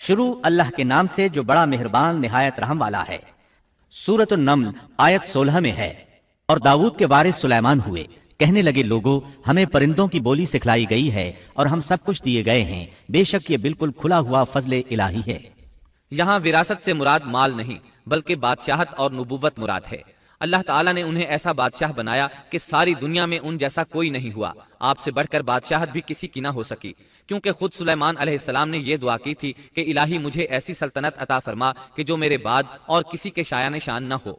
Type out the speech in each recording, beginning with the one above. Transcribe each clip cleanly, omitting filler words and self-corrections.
شروع اللہ کے نام سے جو بڑا مہربان نہایت رحم والا ہے۔ سورۃ النمل آیت 16 میں ہے، اور داؤد کے وارث سلیمان ہوئے، کہنے لگے لوگو ہمیں پرندوں کی بولی سکھلائی گئی ہے اور ہم سب کچھ دیے گئے ہیں، بے شک یہ بالکل کھلا ہوا فضل الہی ہے۔ یہاں وراثت سے مراد مال نہیں بلکہ بادشاہت اور نبوت مراد ہے۔ اللہ تعالیٰ نے انہیں ایسا بادشاہ بنایا کہ ساری دنیا میں ان جیسا کوئی نہیں ہوا، آپ سے بڑھ کر بادشاہت بھی کسی کی نہ ہو سکی، کیونکہ خود سلیمان علیہ السلام نے یہ دعا کی تھی کہ الہی مجھے ایسی سلطنت عطا فرما کہ جو میرے بعد اور کسی کے شایع نشان نہ ہو۔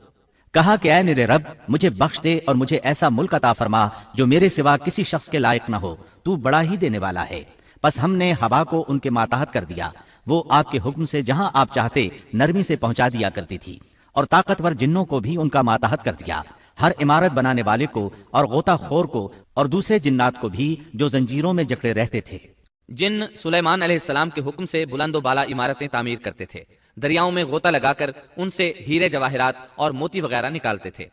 کہا کہ اے میرے رب مجھے بخش دے اور مجھے ایسا ملک عطا فرما جو میرے سوا کسی شخص کے لائق نہ ہو، تو بڑا ہی دینے والا ہے۔ پس ہم نے ہوا کو ان کے ماتحت کر دیا، وہ آپ کے حکم سے جہاں آپ چاہتے نرمی سے پہنچا دیا کرتی تھی، اور طاقتور جنوں کو بھی ان کا ماتحت کر دیا، ہر عمارت بنانے والے کو اور غوطہ خور کو اور دوسرے جنات کو بھی جو زنجیروں میں جکڑے رہتے تھے۔ جن سلیمان علیہ السلام کے حکم سے بلند و بالا عمارتیں تعمیر کرتے تھے، دریاؤں میں غوطہ لگا کر ان سے ہیرے جواہرات اور موتی وغیرہ نکالتے تھے۔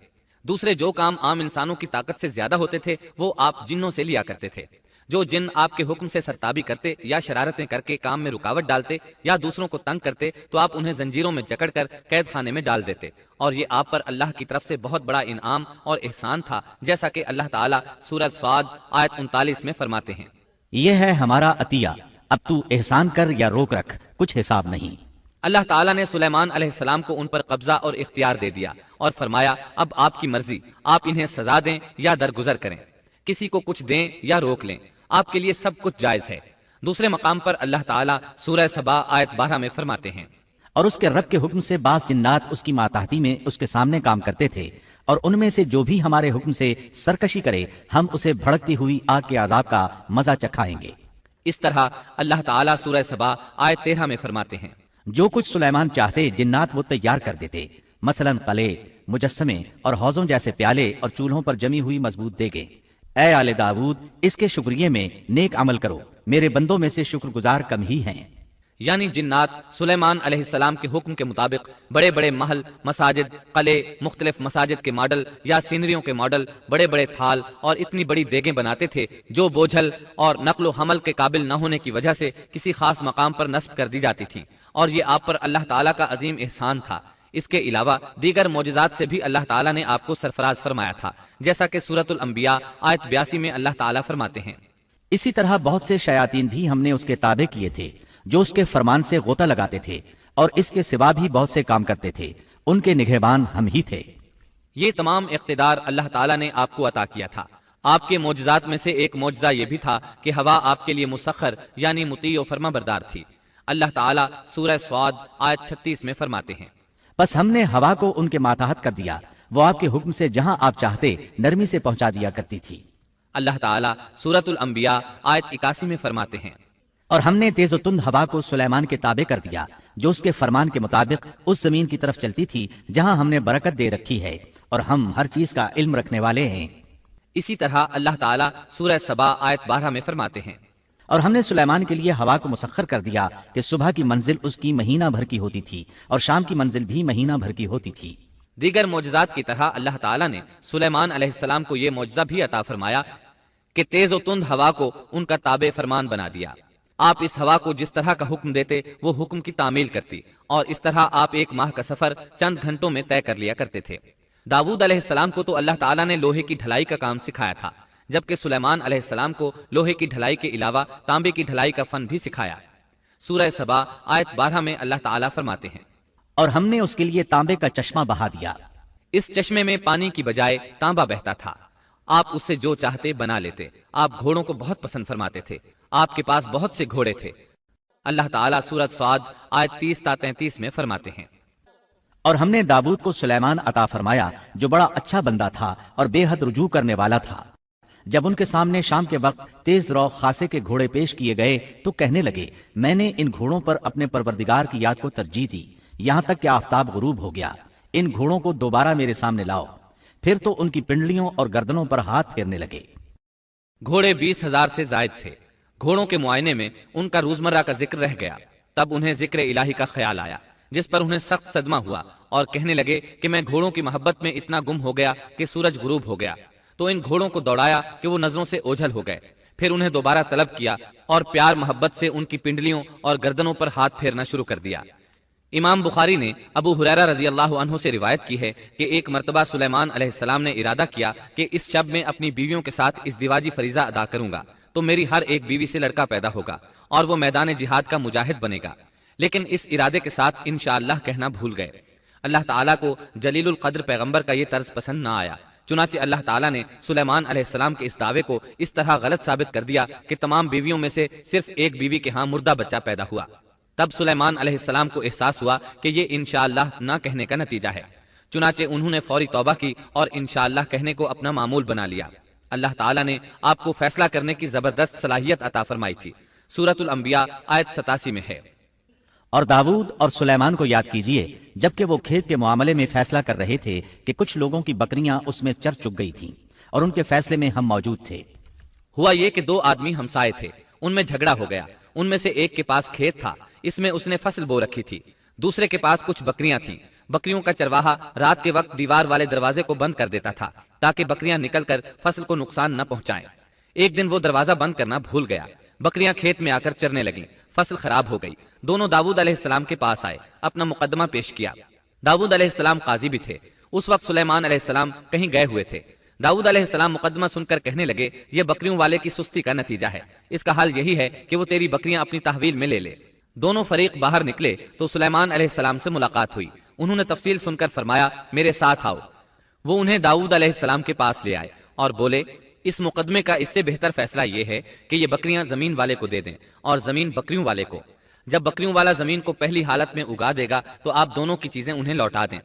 دوسرے جو کام عام انسانوں کی طاقت سے زیادہ ہوتے تھے وہ آپ جنوں سے لیا کرتے تھے۔ جو جن آپ کے حکم سے سرتابی کرتے یا شرارتیں کر کے کام میں رکاوٹ ڈالتے یا دوسروں کو تنگ کرتے تو آپ انہیں زنجیروں میں جکڑ کر قید خانے میں ڈال دیتے، اور یہ آپ پر اللہ کی طرف سے بہت بڑا انعام اور احسان تھا، جیسا کہ اللہ تعالیٰ سورۃ صاد آیت 39 میں فرماتے ہیں۔ یہ ہے ہمارا عطیہ، اب تو احسان کر یا روک رکھ، کچھ حساب نہیں۔ اللہ تعالیٰ نے سلیمان علیہ السلام کو ان پر قبضہ اور اختیار دے دیا اور فرمایا اب آپ کی مرضی، آپ انہیں سزا دیں یا درگزر کریں، کسی کو کچھ دیں یا روک لیں، آپ کے لیے سب کچھ جائز ہے۔ دوسرے مقام پر اللہ تعالیٰ سورہ سبا آیت 12 میں فرماتے ہیں، اور اس کے رب کے حکم سے بعض جنات اس کی ماتحتی میں اس کے سامنے کام کرتے تھے، اور ان میں سے جو بھی ہمارے حکم سے سرکشی کرے ہم اسے بھڑکتی ہوئی آگ کے عذاب کا مزہ چکھائیں گے۔ اس طرح اللہ تعالیٰ سورہ سبا آیت 13 میں فرماتے ہیں، جو کچھ سلیمان چاہتے جنات وہ تیار کر دیتے، مثلا قلعے، مجسمے اور حوضوں جیسے پیالے اور چولہوں پر جمی ہوئی مضبوط دیگیں۔ اے آل داود اس کے شکریے میں نیک عمل کرو، میرے بندوں میں سے شکر گزار کم ہی ہیں۔ یعنی جنات سلیمان علیہ السلام کے حکم کے مطابق بڑے بڑے محل، مساجد، قلعے، مختلف مساجد کے ماڈل یا سینریوں کے ماڈل، بڑے بڑے تھال اور اتنی بڑی دیگیں بناتے تھے جو بوجھل اور نقل و حمل کے قابل نہ ہونے کی وجہ سے کسی خاص مقام پر نصب کر دی جاتی تھی، اور یہ آپ پر اللہ تعالیٰ کا عظیم احسان تھا۔ اس کے علاوہ دیگر معجزات سے بھی اللہ تعالیٰ نے آپ کو سرفراز فرمایا تھا، جیسا کہ سورۃ الانبیاء آیت 82 میں اللہ تعالیٰ فرماتے ہیں، اسی طرح بہت سے شیاطین بھی ہم نے اس کے تابع کیے تھے جو اس کے فرمان سے غوطہ لگاتے تھے، اور اس کے سوا بھی بہت سے کام کرتے تھے، ان کے نگہبان ہم ہی تھے۔ یہ تمام اقتدار اللہ تعالیٰ نے آپ کو عطا کیا تھا۔ آپ کے معجزات میں سے ایک معجزہ یہ بھی تھا کہ ہوا آپ کے لیے مسخر یعنی مطیع و فرما بردار تھی۔ اللہ تعالیٰ سورہ صاد آیت 36 میں فرماتے ہیں، بس ہم نے ہوا کو ان کے ماتحت کر دیا، وہ آپ کے حکم سے جہاں آپ چاہتے نرمی سے پہنچا دیا کرتی تھی۔ اللہ تعالیٰ سورۃ الانبیاء آیت 81 میں فرماتے ہیں، اور ہم نے تیز و تند ہوا کو سلیمان کے تابع کر دیا جو اس کے فرمان کے مطابق اس زمین کی طرف چلتی تھی جہاں ہم نے برکت دے رکھی ہے، اور ہم ہر چیز کا علم رکھنے والے ہیں۔ اسی طرح اللہ تعالیٰ سورہ سبا آیت 12 میں فرماتے ہیں، اور ہم نے سلیمان کے لیے ہوا کو مسخر کر دیا کہ صبح کی منزل اس کی مہینہ بھر کی ہوتی تھی اور شام کی منزل بھی مہینہ بھر کی ہوتی تھی۔ دیگر معجزات کی طرح اللہ تعالیٰ نے سلیمان علیہ السلام کو یہ معجزہ بھی عطا فرمایا کہ تیز و تند ہوا کو ان کا تابع فرمان بنا دیا۔ آپ اس ہوا کو جس طرح کا حکم دیتے وہ حکم کی تعمیل کرتی، اور اس طرح آپ ایک ماہ کا سفر چند گھنٹوں میں طے کر لیا کرتے تھے۔ داؤد علیہ السلام کو تو اللہ تعالیٰ نے لوہے کی ڈھلائی کا کام سکھایا تھا، جبکہ سلیمان علیہ السلام کو لوہے کی ڈھلائی کے علاوہ تانبے کی ڈھلائی کا فن بھی سکھایا۔ سورہ سبا آیت 12 میں اللہ تعالیٰ فرماتے ہیں، اور ہم نے اس کے لیے تانبے کا چشمہ بہا دیا۔ اس چشمے میں پانی کی بجائے تانبا بہتا تھا، آپ اس سے جو چاہتے بنا لیتے۔ آپ گھوڑوں کو بہت پسند فرماتے تھے، آپ کے پاس بہت سے گھوڑے تھے۔ اللہ تعالیٰ سورۃ صاد آیت 30 تا 33 میں فرماتے ہیں، اور ہم نے داؤد کو سلیمان عطا فرمایا جو بڑا اچھا بندہ تھا اور بے حد رجوع کرنے والا تھا۔ جب ان کے سامنے شام کے وقت تیز رو خاصے کے گھوڑے پیش کیے گئے تو کہنے لگے، میں نے ان گھوڑوں پر اپنے پروردگار کی یاد کو ترجیح دی یہاں تک کہ آفتاب غروب ہو گیا۔ ان گھوڑوں کو دوبارہ میرے سامنے لاؤ۔ پھر تو ان کی پنڈلیوں اور گردنوں پر ہاتھ پھیرنے لگے۔ گھوڑے 20,000 سے زائد تھے۔ گھوڑوں کے معائنے میں ان کا روزمرہ کا ذکر رہ گیا، تب انہیں ذکر الہی کا خیال آیا، جس پر انہیں سخت صدمہ ہوا اور کہنے لگے کہ میں گھوڑوں کی محبت میں اتنا گم ہو گیا کہ سورج غروب ہو گیا۔ تو ان گھوڑوں کو دوڑایا کہ وہ نظروں سے اوجھل ہو گئے۔ پھر انہیں دوبارہ طلب کیا اور پیار محبت سے ان کی پنڈلیوں اور گردنوں پر ہاتھ پھیرنا شروع کر دیا۔ امام بخاری نے ابو ہریرہ رضی اللہ عنہ سے روایت کی ہے کہ ایک مرتبہ سلیمان علیہ السلام نے ارادہ کیا کہ اس شب میں اپنی بیویوں کے ساتھ ازدواجی فریضہ ادا کروں گا تو میری ہر ایک بیوی سے لڑکا پیدا ہوگا اور وہ میدان جہاد کا مجاہد بنے گا، لیکن اس ارادے کے ساتھ انشاءاللہ کہنا بھول گئے۔ اللہ تعالیٰ کو جلیل القدر پیغمبر کا یہ طرز پسند نہ آیا، چنانچہ اللہ تعالیٰ نے سلیمان علیہ السلام کے اس دعوے کو اس طرح غلط ثابت کر دیا کہ تمام بیویوں میں سے صرف ایک بیوی کے ہاں مردہ بچہ پیدا ہوا۔ تب سلیمان علیہ السلام کو احساس ہوا کہ یہ انشاءاللہ نہ کہنے کا نتیجہ ہے، چنانچہ انہوں نے فوری توبہ کی اور انشاءاللہ کہنے کو اپنا معمول بنا لیا۔ اللہ تعالیٰ نے آپ کو فیصلہ کرنے کی زبردست صلاحیت عطا فرمائی تھی۔ سورۃ الانبیاء آیت 87 میں ہے۔ اور داؤد اور سلیمان کو یاد کیجئے جبکہ وہ کھیت کے معاملے میں فیصلہ کر رہے تھے کہ کچھ لوگوں کی بکریاں اس میں چر چگ گئی تھیں اور ان کے فیصلے میں ہم موجود تھے۔ ہوا یہ کہ دو آدمی ہمسائے تھے، ان میں جھگڑا ہو گیا۔ ان میں سے ایک کے پاس کھیت تھا، اس میں اس نے فصل بو رکھی تھی، دوسرے کے پاس کچھ بکریاں تھیں۔ بکریوں کا چرواہا رات کے وقت دیوار والے دروازے کو بند کر دیتا تھا تاکہ بکریاں نکل کر فصل کو نقصان نہ پہنچائیں۔ ایک دن وہ دروازہ بند کرنا بھول گیا، بکریاں کھیت میں آ کر چرنے لگیں، فصل خراب ہو گئی۔ دونوں داؤد علیہ السلام کے پاس آئے، اپنا مقدمہ پیش کیا۔ داؤد علیہ السلام قاضی بھی تھے، اس وقت سلیمان علیہ السلام کہیں گئے ہوئے تھے۔ داؤد علیہ السلام مقدمہ سن کر کہنے لگے، یہ بکریوں والے کی سستی کا نتیجہ ہے، اس کا حل یہی ہے کہ وہ تیری بکریاں اپنی تحویل میں لے لے۔ دونوں فریق باہر نکلے تو سلیمان علیہ السلام سے ملاقات ہوئی، انہوں نے تفصیل سن کر فرمایا، میرے ساتھ آؤ۔ وہ انہیں داؤد علیہ السلام کے پاس لے آئے اور بولے، اس مقدمے کا اس سے بہتر فیصلہ یہ ہے کہ یہ بکریاں زمین والے کو دے دیں اور زمین بکریوں والے کو۔ جب بکریوں والا زمین کو پہلی حالت میں اگا دے گا تو آپ دونوں کی چیزیں انہیں لوٹا دیں۔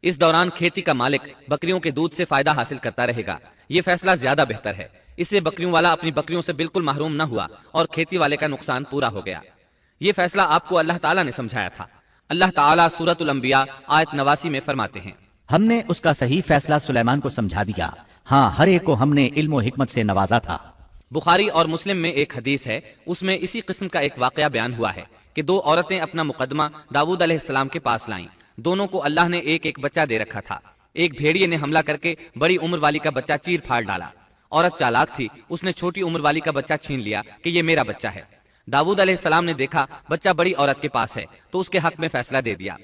اس دوران کھیتی کا مالک بکریوں کے دودھ سے فائدہ حاصل کرتا رہے گا، یہ فیصلہ زیادہ بہتر ہے۔ اس سے بکریوں والا اپنی بکریوں سے بالکل محروم نہ ہوا اور کھیتی والے کا نقصان پورا ہو گیا۔ یہ فیصلہ آپ کو اللہ تعالیٰ نے سمجھایا تھا۔ اللہ تعالیٰ سورۃ الانبیاء آیت 89 میں فرماتے ہیں، ہم نے اس کا صحیح فیصلہ سلیمان کو سمجھا دیا، ہاں ہر ایک کو ہم نے علم و حکمت سے نوازا تھا۔ بخاری اور مسلم میں ایک حدیث ہے، اس میں اسی قسم کا ایک واقعہ بیان ہوا ہے کہ دو عورتیں اپنا مقدمہ داؤد علیہ السلام کے پاس لائیں۔ دونوں کو اللہ نے ایک ایک بچہ دے رکھا تھا۔ ایک بھیڑیے نے حملہ کر کے بڑی عمر والی کا بچہ چیر پھاڑ ڈالا۔ عورت چالاک تھی، اس نے چھوٹی عمر والی کا بچہ چھین لیا کہ یہ میرا بچہ ہے۔ داؤد علیہ السلام نے دیکھا بچہ بڑی عورت کے پاس ہے تو اس کے حق میں فیصلہ دے دیا۔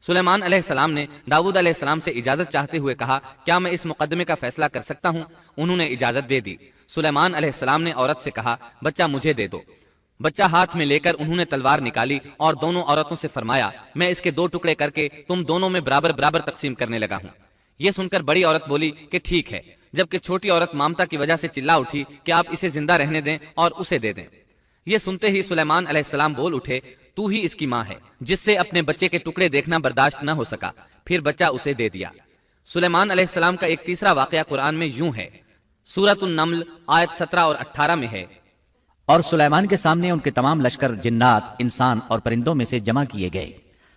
سلیمان علیہ السلام نے داؤد علیہ السلام سے اجازت چاہتے ہوئے کہا، کیا میں اس مقدمے کا فیصلہ کر سکتا ہوں؟ انہوں نے اجازت دے دی۔ سلیمان علیہ السلام نے عورت سے کہا، بچہ مجھے دے دو۔ بچہ ہاتھ میں لے کر انہوں نے تلوار نکالی اور دونوں عورتوں سے فرمایا، میں اس کے دو ٹکڑے کر کے تم دونوں میں برابر برابر تقسیم کرنے لگا ہوں۔ یہ سن کر بڑی عورت بولی کہ ٹھیک ہے، جبکہ چھوٹی عورت مامتا کی وجہ سے چلا اٹھی کہ آپ اسے زندہ رہنے دیں اور اسے دے دیں۔ یہ سنتے ہی سلیمان علیہ السلام بول اٹھے، تو ہی اس کی ماں ہے، جس سے اپنے بچے کے ٹکڑے دیکھنا برداشت نہ ہو سکا، پھر بچہ اسے دے دیا۔ سلیمان علیہ السلام کا ایک تیسرا واقعہ قرآن میں یوں ہے، سورۃ النمل آیت 17 اور 18 میں ہے، اور سلیمان کے سامنے ان کے تمام لشکر جنات، انسان اور پرندوں میں سے جمع کیے گئے،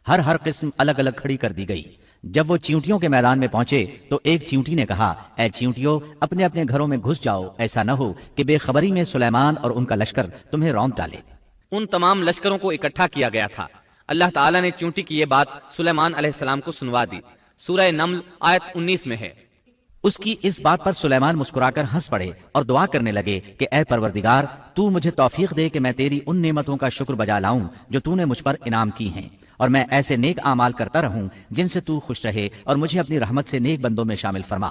ہر قسم الگ الگ کھڑی کر دی گئی۔ جب وہ چیونٹیوں کے میدان میں پہنچے تو ایک چیونٹی نے کہا، اے چیونٹیوں اپنے اپنے گھروں میں گھس جاؤ، ایسا نہ ہو کہ بے خبری میں سلیمان اور ان کا لشکر تمہیں رونق ڈالے۔ ان تمام لشکروں کو اکٹھا کیا گیا تھا۔ اللہ تعالیٰ نے چیونٹی کی یہ بات سلیمان علیہ السلام کو سنوا دی۔ سورہ نمل آیت 19 میں ہے، اس کی اس بات پر سلیمان مسکرا کر ہنس پڑے اور دعا کرنے لگے کہ اے پروردگار، تو مجھے توفیق دے کہ میں تیری ان نعمتوں کا شکر بجا لاؤں جو تو نے مجھ پر انعام کی ہیں، اور میں ایسے نیک اعمال کرتا رہوں جن سے تو خوش رہے، اور مجھے اپنی رحمت سے نیک بندوں میں شامل فرما۔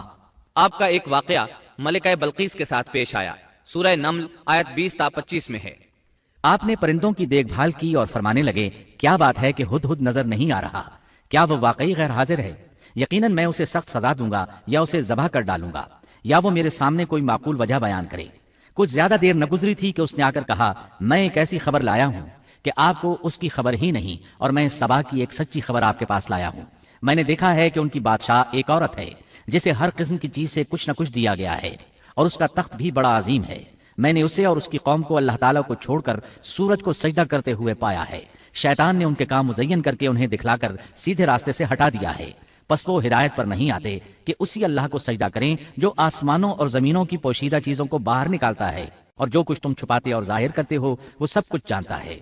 آپ کا ایک واقعہ ملکہ بلقیس کے ساتھ پیش آیا۔ سورہ نمل آیت 20 تا 25 میں ہے، آپ نے پرندوں کی دیکھ بھال کی اور فرمانے لگے، کیا بات ہے کہ ہدہد نظر نہیں آ رہا؟ کیا وہ واقعی غیر حاضر ہے؟ یقیناً میں اسے سخت سزا دوں گا یا اسے ذبح کر ڈالوں گا، یا وہ میرے سامنے کوئی معقول وجہ بیان کرے۔ کچھ زیادہ دیر نہ گزری تھی کہ اس نے آ کر کہا، میں ایک ایسی خبر لایا ہوں کہ آپ کو اس کی خبر ہی نہیں، اور میں سبا کی ایک سچی خبر آپ کے پاس لایا ہوں۔ میں نے دیکھا ہے کہ ان کی بادشاہ ایک عورت ہے جسے ہر قسم کی چیز سے کچھ نہ کچھ دیا گیا ہے، اور اس کا تخت بھی بڑا عظیم ہے۔ میں نے اسے اور اس کی قوم کو اللہ تعالیٰ کو چھوڑ کر سورج کو سجدہ کرتے ہوئے پایا ہے۔ شیطان نے ان کے کام مزین کر کے انہیں دکھلا کر سیدھے راستے سے ہٹا دیا ہے، پس وہ ہدایت پر نہیں آتے کہ اسی اللہ کو سجدہ کریں جو آسمانوں اور زمینوں کی پوشیدہ چیزوں کو باہر نکالتا ہے، اور جو کچھ تم چھپاتے اور ظاہر کرتے ہو وہ سب کچھ جانتا ہے۔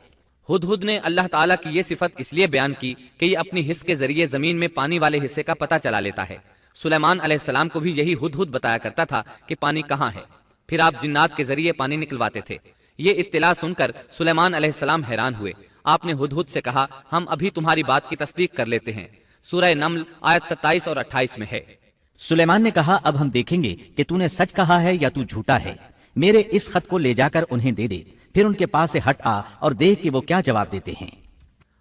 ہدہد نے اللہ تعالیٰ کی یہ صفت اس لیے بیان کی کہ یہ اپنی حس کے ذریعے زمین میں پانی والے حصے کا پتہ چلا لیتا ہے۔ سلیمان علیہ السلام کو بھی یہی ہدہد بتایا کرتا تھا کہ پانی کہاں ہے۔ پھر آپ جنات کے ذریعے پانی نکلواتے تھے۔ یہ اطلاع سن کر سلیمان علیہ السلام حیران ہوئے۔ آپ نے ہدہد سے کہا، ہم ابھی تمہاری بات کی تصدیق کر لیتے ہیں۔ سورہ نمل آیت 27 اور 28 میں ہے۔ سلیمان نے کہا، اب ہم دیکھیں گے کہ تو نے سچ کہا ہے یا تو جھوٹا ہے۔ میرے اس خط کو لے جا کر انہیں دے دے، پھر ان کے پاس سے ہٹ آ اور دیکھ کہ وہ کیا جواب دیتے ہیں۔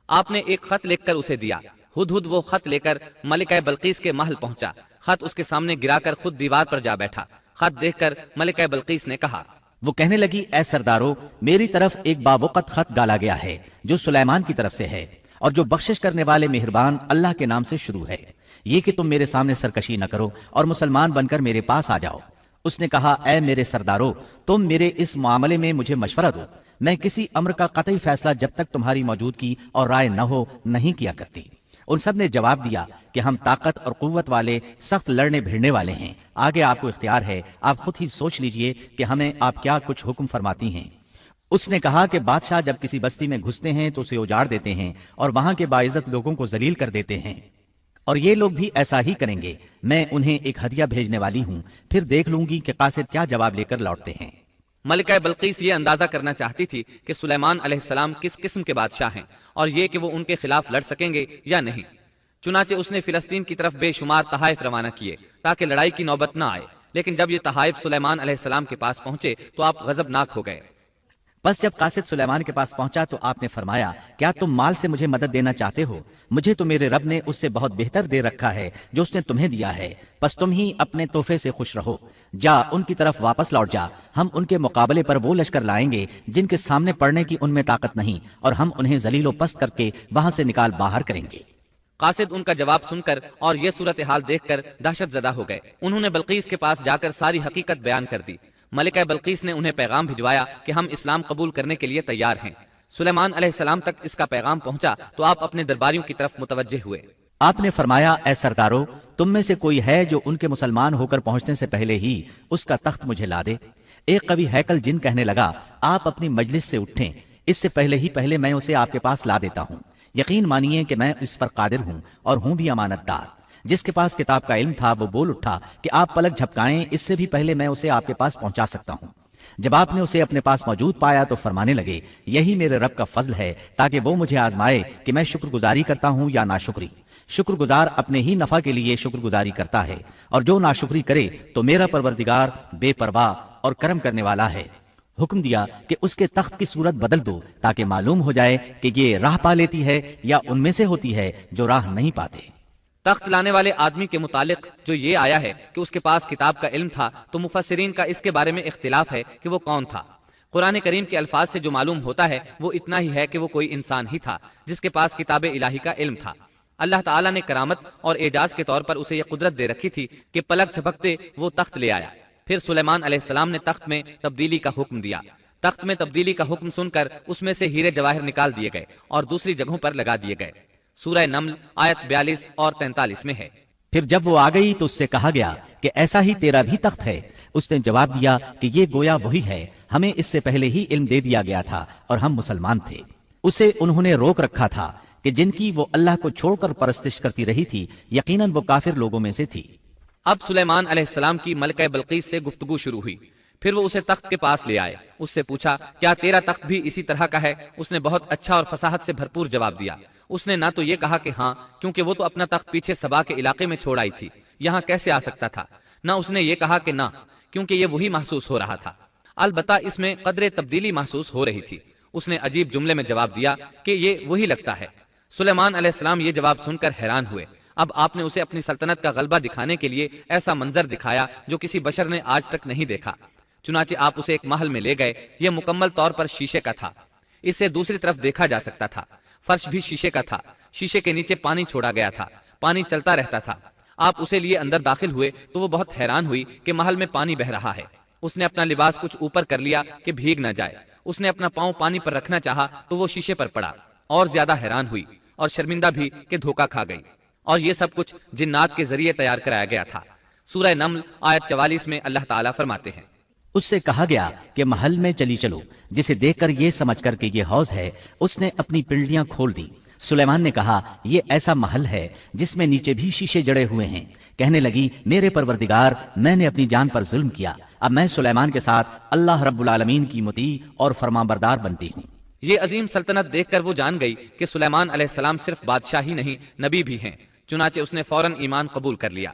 آپ نے ایک خط لکھ کر اسے دیا۔ ہدہد وہ خط لے کر ملکہ بلقیس کے محل پہنچا۔ خط اس کے سامنے گرا کر خود دیوار پر جا بیٹھا۔ خط دیکھ کر ملکہ بلقیس نے کہا، وہ کہنے لگی، اے سردارو، میری طرف ایک باوقت خط ڈالا گیا ہے جو سلیمان کی طرف سے ہے، اور جو بخشش کرنے والے مہربان اللہ کے نام سے شروع ہے، یہ کہ تم میرے سامنے سرکشی نہ کرو اور مسلمان بن کر میرے پاس آ جاؤ۔ اس نے کہا، اے میرے سردارو، تم میرے اس معاملے میں مجھے مشورہ دو۔ میں کسی امر کا قطعی فیصلہ جب تک تمہاری موجودگی اور رائے نہ ہو نہیں کیا کرتی۔ ان سب نے جواب دیا کہ ہم طاقت اور قوت والے، سخت لڑنے بھیڑنے والے ہیں، آگے آپ کو اختیار ہے، آپ خود ہی سوچ لیجئے کہ ہمیں آپ کیا کچھ حکم فرماتی ہیں۔ اس نے کہا کہ بادشاہ جب کسی بستی میں گھستے ہیں تو اسے اجاڑ دیتے ہیں اور وہاں کے باعزت لوگوں کو ذلیل کر دیتے ہیں، اور یہ لوگ بھی ایسا ہی کریں گے۔ میں انہیں ایک ہدیہ بھیجنے والی ہوں، پھر دیکھ لوں گی کہ قاصد کیا جواب لے کر لوٹتے ہیں۔ ملکہ بلقیس یہ اندازہ کرنا چاہتی تھی کہ سلیمان علیہ السلام کس قسم کے بادشاہ ہیں، اور یہ کہ وہ ان کے خلاف لڑ سکیں گے یا نہیں۔ چنانچہ اس نے فلسطین کی طرف بے شمار تحائف روانہ کیے تاکہ لڑائی کی نوبت نہ آئے، لیکن جب یہ تحائف سلیمان علیہ السلام کے پاس پہنچے تو آپ غضبناک ہو گئے۔ بس جب قاصد سلیمان کے پاس پہنچا تو آپ نے فرمایا، کیا تم مال سے مجھے مدد دینا چاہتے ہو؟ مجھے تو میرے رب نے اس سے بہت بہتر دے رکھا ہے جو اس نے تمہیں دیا ہے، بس تم ہی اپنے تحفے سے خوش رہو۔ جا ان کی طرف واپس لوٹ جا، ہم ان کے مقابلے پر وہ لشکر لائیں گے جن کے سامنے پڑنے کی ان میں طاقت نہیں، اور ہم انہیں ذلیل و پست کر کے وہاں سے نکال باہر کریں گے۔ قاصد ان کا جواب سن کر اور یہ صورتحال دیکھ کر دہشت زدہ ہو گئے۔ انہوں نے بلقیس کے پاس جا کر ساری حقیقت بیان کر دی۔ ملکہ بلقیس نے انہیں پیغام بھجوایا کہ ہم اسلام قبول کرنے کے لیے تیار ہیں۔ سلیمان علیہ السلام تک اس کا پیغام پہنچا تو آپ اپنے درباریوں کی طرف متوجہ ہوئے۔ آپ نے فرمایا، اے سردارو، تم میں سے کوئی ہے جو ان کے مسلمان ہو کر پہنچنے سے پہلے ہی اس کا تخت مجھے لا دے؟ ایک قوی ہیکل جن کہنے لگا، آپ اپنی مجلس سے اٹھیں، اس سے پہلے میں اسے آپ کے پاس لا دیتا ہوں۔ یقین مانیے کہ میں اس پر قادر ہوں اور ہوں بھی امانت دار۔ جس کے پاس کتاب کا علم تھا وہ بول اٹھا کہ آپ پلک جھپکائیں، اس سے بھی پہلے میں اسے آپ کے پاس پہنچا سکتا ہوں۔ جب آپ نے اسے اپنے پاس موجود پایا تو فرمانے لگے، یہی میرے رب کا فضل ہے تاکہ وہ مجھے آزمائے کہ میں شکر گزاری کرتا ہوں یا ناشکری۔ شکر گزار اپنے ہی نفع کے لیے شکر گزاری کرتا ہے، اور جو ناشکری کرے تو میرا پروردگار بے پرواہ اور کرم کرنے والا ہے۔ حکم دیا کہ اس کے تخت کی صورت بدل دو تاکہ معلوم ہو جائے کہ یہ راہ پا لیتی ہے یا ان میں سے ہوتی ہے جو راہ نہیں پاتے۔ تخت لانے والے آدمی کے متعلق جو یہ آیا ہے کہ اس کے پاس کتاب کا علم تھا، تو مفسرین کا اس کے بارے میں اختلاف ہے کہ وہ کون تھا۔ قرآن کریم کے الفاظ سے جو معلوم ہوتا ہے وہ اتنا ہی ہے کہ وہ کوئی انسان ہی تھا جس کے پاس کتاب الہی کا علم تھا۔ اللہ تعالیٰ نے کرامت اور اعجاز کے طور پر اسے یہ قدرت دے رکھی تھی کہ پلک جھپکتے وہ تخت لے آیا۔ پھر سلیمان علیہ السلام نے تخت میں تبدیلی کا حکم دیا۔ تخت میں تبدیلی کا حکم سن کر اس میں سے ہیرے جواہر نکال دیے گئے اور دوسری جگہوں پر لگا دیے گئے۔ سورہ نمل آیت 42 اور 43 میں ہے۔ پھر جب وہ آ گئی تو اس سے کہا گیا کہ ایسا ہی تیرا بھی تخت ہے؟ اس نے جواب دیا کہ یہ گویا وہی ہے، ہمیں اس سے پہلے ہی علم دے دیا گیا تھا اور ہم مسلمان تھے۔ اسے انہوں نے روک رکھا تھا کہ جن کی وہ اللہ کو چھوڑ کر پرستش کرتی رہی تھی، یقیناً وہ کافر لوگوں میں سے تھی۔ اب سلیمان علیہ السلام کی ملکہ بلقیس سے گفتگو شروع ہوئی۔ پھر وہ اسے تخت کے پاس لے آئے۔ اس سے پوچھا، کیا تیرا تخت بھی اسی طرح کا ہے؟ اس نے بہت اچھا اور فصاحت سے بھرپور جواب دیا۔ اس نے نہ تو یہ کہا کہ ہاں، کیونکہ وہ تو اپنا تخت پیچھے سبا کے علاقے میں چھوڑ آئی تھی، یہاں کیسے آ سکتا تھا، نہ اس نے یہ کہا کہ نہ، کیونکہ یہ وہی محسوس ہو رہا تھا۔ البتہ اس میں قدر تبدیلی محسوس ہو رہی تھی۔ اس نے عجیب جملے میں جواب دیا کہ یہ وہی لگتا ہے۔ سلیمان علیہ السلام یہ جواب سن کر حیران ہوئے۔ اب آپ نے اسے اپنی سلطنت کا غلبہ دکھانے کے لیے ایسا منظر دکھایا جو کسی بشر نے آج تک نہیں دیکھا۔ چنانچہ آپ اسے ایک محل میں لے گئے۔ یہ مکمل طور پر شیشے کا تھا، اسے دوسری طرف دیکھا جا سکتا تھا۔ فرش بھی شیشے کا تھا، شیشے کے نیچے پانی چھوڑا گیا تھا، پانی چلتا رہتا تھا۔ آپ اسے لیے اندر داخل ہوئے تو وہ بہت حیران ہوئی کہ محل میں پانی بہ رہا ہے۔ اس نے اپنا لباس کچھ اوپر کر لیا کہ بھیگ نہ جائے۔ اس نے اپنا پاؤں پانی پر رکھنا چاہا تو وہ شیشے پر پڑا، اور زیادہ حیران ہوئی اور شرمندہ بھی کہ دھوکا کھا گئی۔ اور یہ سب کچھ جنات کے ذریعے تیار کرایا گیا تھا۔ سورہ نمل آیت 44 میں اللہ تعالیٰ فرماتے ہیں، اس سے کہا گیا کہ محل میں چلی چلو، جسے دیکھ کر یہ سمجھ کر کہ یہ حوض ہے، اس نے اپنی پنڈلیاں کھول دی۔ سلیمان نے کہا، یہ ایسا محل ہے جس میں نیچے بھی شیشے جڑے ہوئے ہیں۔ کہنے لگی، میرے پروردگار، میں نے اپنی جان پر ظلم کیا، اب میں سلیمان کے ساتھ اللہ رب العالمین کی مطیع اور فرمانبردار بنتی ہوں۔ یہ عظیم سلطنت دیکھ کر وہ جان گئی کہ سلیمان علیہ السلام صرف بادشاہ ہی نہیں نبی بھی ہیں، چنانچہ اس نے فوراً ایمان قبول کر لیا۔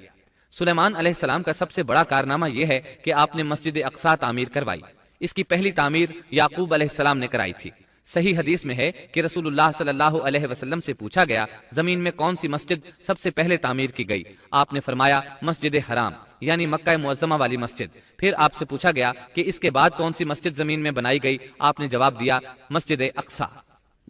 سلیمان علیہ السلام کا سب سے بڑا کارنامہ یہ ہے کہ آپ نے مسجد اقصی تعمیر کروائی۔ اس کی پہلی تعمیر یعقوب علیہ السلام نے کرائی تھی۔ صحیح حدیث میں ہے کہ رسول اللہ صلی اللہ علیہ وسلم سے پوچھا گیا زمین میں کون سی مسجد سب سے پہلے تعمیر کی گئی؟ آپ نے فرمایا مسجد حرام یعنی مکہ معظمہ والی مسجد۔ پھر آپ سے پوچھا گیا کہ اس کے بعد کون سی مسجد زمین میں بنائی گئی؟ آپ نے جواب دیا مسجد اقصی۔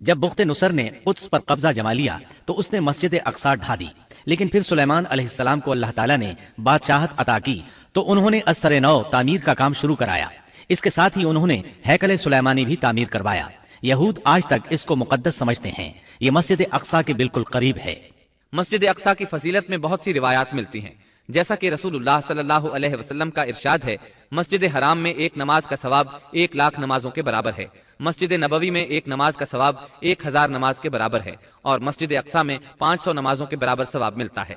جب بخت نصر نے قدس پر قبضہ جما لیا تو اس نے مسجد اقصی ڈھا دی، لیکن پھر سلیمان علیہ السلام کو اللہ تعالیٰ نے بادشاہت عطا کی تو انہوں نے از سر نو تعمیر کا کام شروع کرایا۔ اس کے ساتھ ہی انہوں نے ہیکل سلیمانی بھی تعمیر کروایا۔ یہود آج تک اس کو مقدس سمجھتے ہیں۔ یہ مسجد اقصی کے بالکل قریب ہے۔ مسجد اقصی کی فضیلت میں بہت سی روایات ملتی ہیں، جیسا کہ رسول اللہ صلی اللہ علیہ وسلم کا ارشاد ہے مسجد حرام میں ایک نماز کا ثواب 1,00,000 نمازوں کے برابر ہے، مسجد نبوی میں ایک نماز کا ثواب 1,000 نماز کے برابر ہے، اور مسجد اقصی میں 500 نمازوں کے برابر ثواب ملتا ہے۔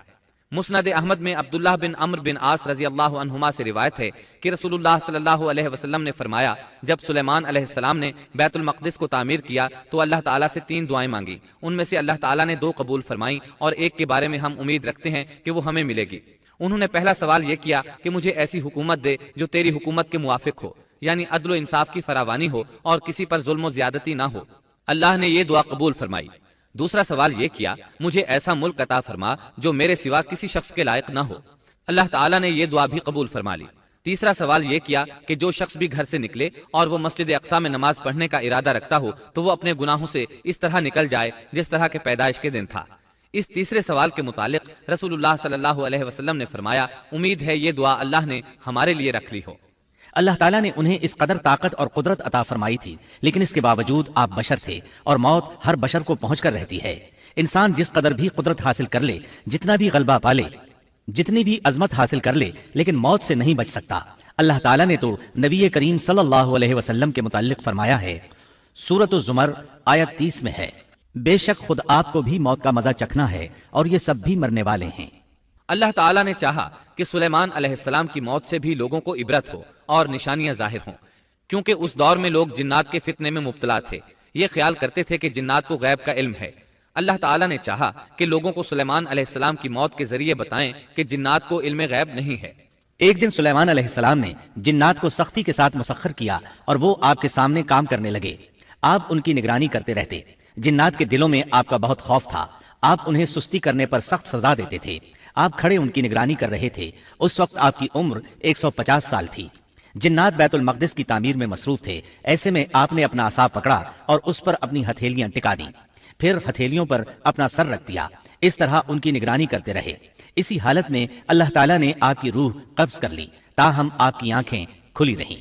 مسند احمد میں عبداللہ بن عمرو بن عاص رضی اللہ عنہما سے روایت ہے کہ رسول اللہ صلی اللہ علیہ وسلم نے فرمایا جب سلیمان علیہ السلام نے بیت المقدس کو تعمیر کیا تو اللہ تعالیٰ سے 3 دعائیں مانگی، ان میں سے اللہ تعالیٰ نے 2 قبول فرمائیں اور ایک کے بارے میں ہم امید رکھتے ہیں کہ وہ ہمیں ملے گی۔ انہوں نے پہلا سوال یہ کیا کہ مجھے ایسی حکومت دے جو تیری حکومت کے موافق ہو، یعنی عدل و انصاف کی فراوانی ہو اور کسی پر ظلم و زیادتی نہ ہو۔ اللہ نے یہ دعا قبول فرمائی۔ دوسرا سوال یہ کیا مجھے ایسا ملک عطا فرما جو میرے سوا کسی شخص کے لائق نہ ہو۔ اللہ تعالیٰ نے یہ دعا بھی قبول فرما لی۔ تیسرا سوال یہ کیا کہ جو شخص بھی گھر سے نکلے اور وہ مسجد اقصی میں نماز پڑھنے کا ارادہ رکھتا ہو تو وہ اپنے گناہوں سے اس طرح نکل جائے جس طرح کے پیدائش کے دن تھا۔ اس تیسرے سوال کے متعلق رسول اللہ صلی اللہ علیہ وسلم نے فرمایا امید ہے یہ دعا اللہ نے ہمارے لیے رکھ لی ہو۔ اللہ تعالیٰ نے انہیں اس قدر طاقت اور قدرت عطا فرمائی تھی، لیکن اس کے باوجود آپ بشر تھے اور موت ہر بشر کو پہنچ کر رہتی ہے۔ انسان جس قدر بھی قدرت حاصل کر لے، جتنا بھی غلبہ پالے، جتنی بھی عظمت حاصل کر لے، لیکن موت سے نہیں بچ سکتا۔ اللہ تعالیٰ نے تو نبی کریم صلی اللہ علیہ وسلم کے متعلق فرمایا ہے، سورۃ الزمر آیت 30 میں ہے، بے شک خود آپ کو بھی موت کا مزہ چکھنا ہے اور یہ سب بھی مرنے والے ہیں۔ اللہ تعالیٰ نے چاہا کہ سلیمان علیہ السلام کی موت سے بھی لوگوں کو عبرت ہو اور نشانیاں ظاہر ہوں، کیونکہ اس دور میں لوگ جنات کے فتنے میں مبتلا تھے۔ یہ خیال کرتے تھے کہ جنات کو غیب کا علم ہے۔ اللہ تعالیٰ نے چاہا کہ لوگوں کو سلیمان علیہ السلام کی موت کے ذریعے بتائیں کہ جنات کو علم غیب نہیں ہے۔ ایک دن سلیمان علیہ السلام نے جنات کو سختی کے ساتھ مسخر کیا اور وہ آپ کے سامنے کام کرنے لگے۔ آپ ان کی نگرانی کرتے رہتے۔ جنات کے دلوں میں آپ کا بہت خوف تھا۔ آپ انہیں سستی کرنے پر سخت سزا دیتے تھے۔ آپ کھڑے ان کی نگرانی کر رہے تھے۔ اس وقت آپ کی عمر 150 سال تھی۔ جنات بیت المقدس کی تعمیر میں مصروف تھے۔ ایسے میں آپ نے اپنا عصا پکڑا اور اس پر اپنی ہتھیلیاں ٹکا دیں، پھر ہتھیلیوں پر اپنا سر رکھ دیا۔ اس طرح ان کی نگرانی کرتے رہے۔ اسی حالت میں اللہ تعالیٰ نے آپ کی روح قبض کر لی، تاہم آپ کی آنکھیں کھلی رہیں۔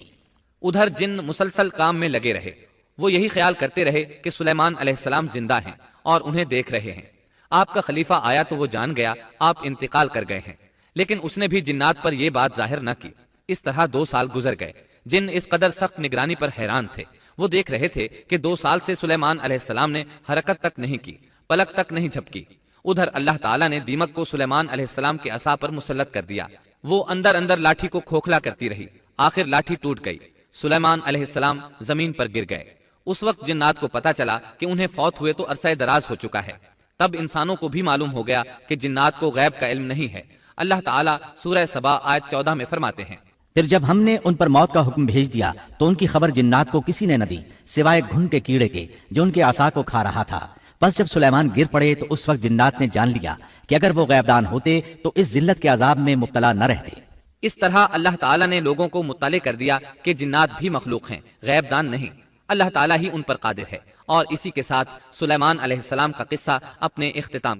ادھر جن مسلسل کام میں لگے رہے۔ وہ یہی خیال کرتے رہے کہ سلیمان علیہ السلام زندہ ہیں اور انہیں دیکھ رہے ہیں۔ آپ کا خلیفہ آیا تو وہ جان گیا آپ انتقال کر گئے ہیں، لیکن اس نے بھی جنات پر یہ بات ظاہر نہ کی۔ اس طرح 2 سال گزر گئے۔ جن اس قدر سخت نگرانی پر حیران تھے۔ وہ دیکھ رہے تھے کہ 2 سال سے سلیمان علیہ السلام نے حرکت تک نہیں کی، پلک تک نہیں جھپکی۔ ادھر اللہ تعالیٰ نے دیمک کو سلیمان علیہ السلام کے عصا پر مسلط کر دیا۔ وہ اندر اندر لاٹھی کو کھوکھلا کرتی رہی۔ آخر لاٹھی ٹوٹ گئی۔ سلیمان علیہ السلام زمین پر گر گئے۔ اس وقت جنات کو پتا چلا کہ انہیں فوت ہوئے تو عرصہ دراز ہو چکا ہے۔ تب انسانوں کو بھی معلوم ہو گیا کہ جنات کو غیب کا علم نہیں ہے۔ اللہ تعالیٰ سورہ سبا آیت 14 میں فرماتے ہیں، پھر جب ہم نے ان پر موت کا حکم بھیج دیا تو ان کی خبر جنات کو کسی نے نہ دی سوائے گھن کے کیڑے کے جو ان کے عصا کو کھا رہا تھا۔ بس جب سلیمان گر پڑے تو اس وقت جنات نے جان لیا کہ اگر وہ غیب دان ہوتے تو اس ذلت کے عذاب میں مبتلا نہ رہتے۔ اس طرح اللہ تعالیٰ نے لوگوں کو مطلع کر دیا کہ جنات بھی مخلوق ہیں، غیب دان نہیں۔ اللہ تعالیٰ ہی ان پر قادر ہے۔ اور اسی کے ساتھ سلیمان علیہ السلام کا قصہ اپنے اختتام